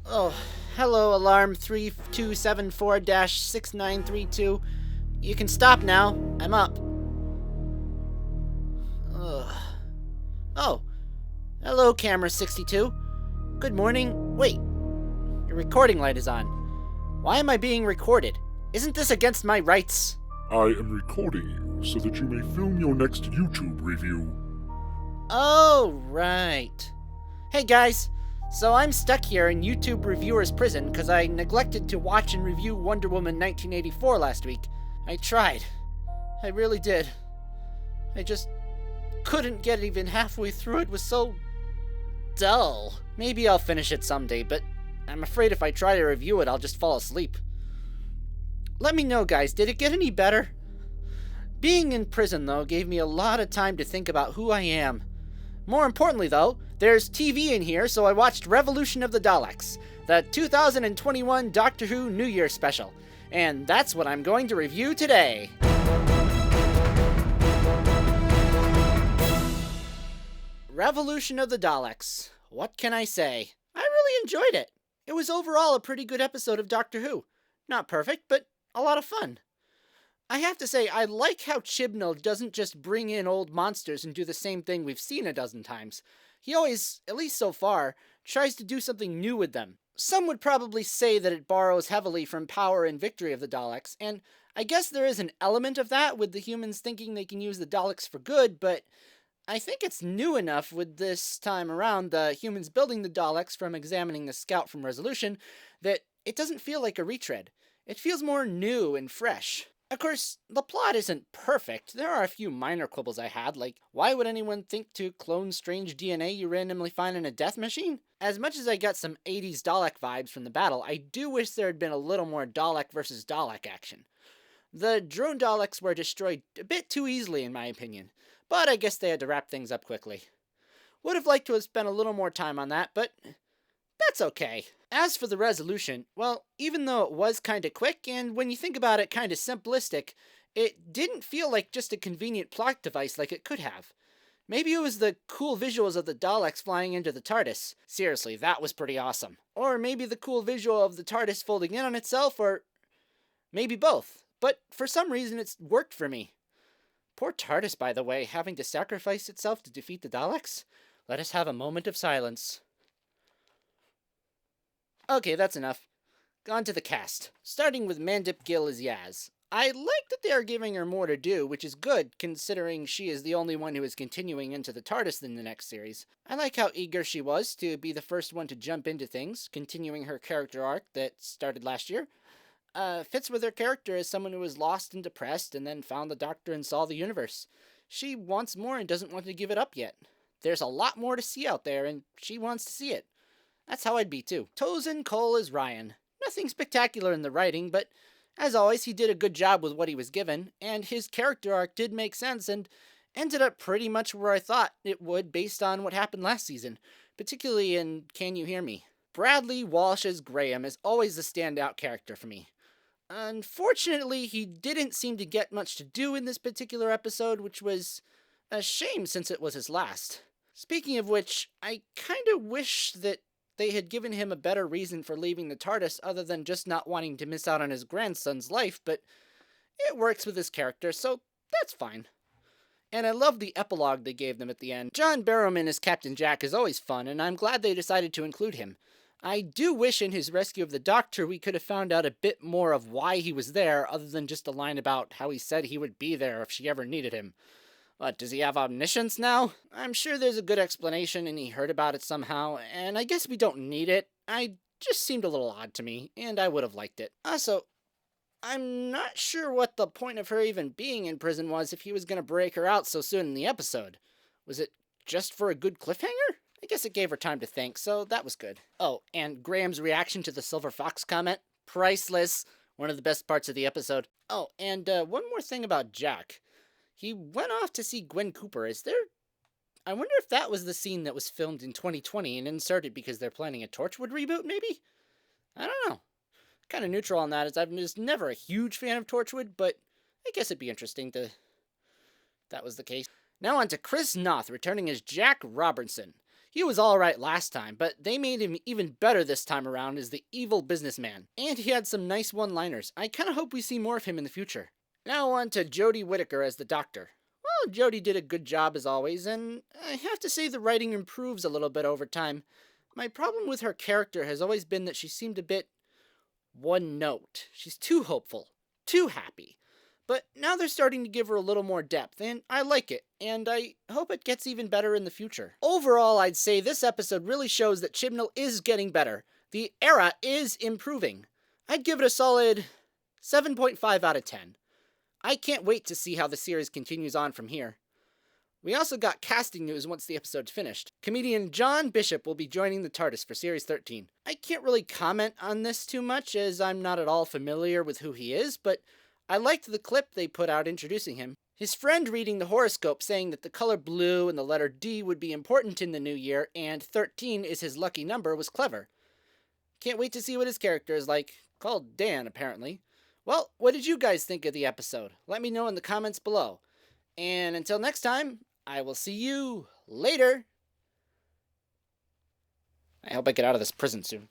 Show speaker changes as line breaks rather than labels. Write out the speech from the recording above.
Oh, hello, alarm 3274-6932. You can stop now. I'm up. Ugh. Oh, hello, camera 62. Good morning. Wait, your recording light is on. Why am I being recorded? Isn't this against my rights?
I am recording you so that you may film your next YouTube review.
Oh, right. Hey guys, so I'm stuck here in YouTube reviewer's prison because I neglected to watch and review Wonder Woman 1984 last week. I tried. I really did. I just couldn't get even halfway through. It was so dull. Maybe I'll finish it someday, but I'm afraid if I try to review it, I'll just fall asleep. Let me know, guys, did it get any better? Being in prison, though, gave me a lot of time to think about who I am. More importantly, though, there's TV in here, so I watched Revolution of the Daleks, the 2021 Doctor Who New Year special, and that's what I'm going to review today. Revolution of the Daleks. What can I say? I really enjoyed it. It was overall a pretty good episode of Doctor Who. Not perfect, but a lot of fun. I have to say, I like how Chibnall doesn't just bring in old monsters and do the same thing we've seen a dozen times. He always, at least so far, tries to do something new with them. Some would probably say that it borrows heavily from Power and Victory of the Daleks, and I guess there is an element of that with the humans thinking they can use the Daleks for good, but I think it's new enough with this time around, the humans building the Daleks from examining the scout from Resolution, that it doesn't feel like a retread. It feels more new and fresh. Of course, the plot isn't perfect. There are a few minor quibbles I had, like, why would anyone think to clone strange DNA you randomly find in a death machine? As much as I got some 80s Dalek vibes from the battle, I do wish there had been a little more Dalek versus Dalek action. The drone Daleks were destroyed a bit too easily, in my opinion, but I guess they had to wrap things up quickly. Would have liked to have spent a little more time on that, but that's okay. As for the resolution, well, even though it was kinda quick, and when you think about it kinda simplistic, it didn't feel like just a convenient plot device like it could have. Maybe it was the cool visuals of the Daleks flying into the TARDIS. Seriously, that was pretty awesome. Or maybe the cool visual of the TARDIS folding in on itself, or maybe both. But for some reason, it's worked for me. Poor TARDIS, by the way, having to sacrifice itself to defeat the Daleks. Let us have a moment of silence. Okay, that's enough. On to the cast. Starting with Mandip Gill as Yaz. I like that they are giving her more to do, which is good, considering she is the only one who is continuing into the TARDIS in the next series. I like how eager she was to be the first one to jump into things, continuing her character arc that started last year. Fits with her character as someone who was lost and depressed and then found the Doctor and saw the universe. She wants more and doesn't want to give it up yet. There's a lot more to see out there, and she wants to see it. That's how I'd be too. Tosin Cole is Ryan. Nothing spectacular in the writing, but as always, he did a good job with what he was given, and his character arc did make sense and ended up pretty much where I thought it would based on what happened last season, particularly in Can You Hear Me? Bradley Walsh as Graham is always the standout character for me. Unfortunately, he didn't seem to get much to do in this particular episode, which was a shame since it was his last. Speaking of which, I kinda wish that they had given him a better reason for leaving the TARDIS other than just not wanting to miss out on his grandson's life, but it works with his character, so that's fine. And I love the epilogue they gave them at the end. John Barrowman as Captain Jack is always fun, and I'm glad they decided to include him. I do wish in his rescue of the Doctor we could have found out a bit more of why he was there, other than just a line about how he said he would be there if she ever needed him. What, does he have omniscience now? I'm sure there's a good explanation and he heard about it somehow, and I guess we don't need it. I just seemed a little odd to me, and I would have liked it. Also, I'm not sure what the point of her even being in prison was if he was going to break her out so soon in the episode. Was it just for a good cliffhanger? I guess it gave her time to think, so that was good. Oh, and Graham's reaction to the Silver Fox comment? Priceless. One of the best parts of the episode. Oh, and one more thing about Jack. He went off to see Gwen Cooper. I wonder if that was the scene that was filmed in 2020 and inserted because they're planning a Torchwood reboot, maybe? I don't know. Kind of neutral on that, as I'm just never a huge fan of Torchwood, but I guess it'd be interesting if that was the case. Now on to Chris Noth, returning as Jack Robertson. He was alright last time, but they made him even better this time around as the evil businessman. And he had some nice one-liners. I kinda hope we see more of him in the future. Now on to Jodie Whittaker as the Doctor. Well, Jodie did a good job as always, and I have to say the writing improves a little bit over time. My problem with her character has always been that she seemed a bit one note. She's too hopeful, too happy. But now they're starting to give her a little more depth, and I like it, and I hope it gets even better in the future. Overall, I'd say this episode really shows that Chibnall is getting better. The era is improving. I'd give it a solid 7.5 out of 10. I can't wait to see how the series continues on from here. We also got casting news once the episode's finished. Comedian John Bishop will be joining the TARDIS for Series 13. I can't really comment on this too much as I'm not at all familiar with who he is, but I liked the clip they put out introducing him. His friend reading the horoscope saying that the color blue and the letter D would be important in the new year and 13 is his lucky number was clever. Can't wait to see what his character is like, called Dan apparently. Well, what did you guys think of the episode? Let me know in the comments below. And until next time, I will see you later. I hope I get out of this prison soon.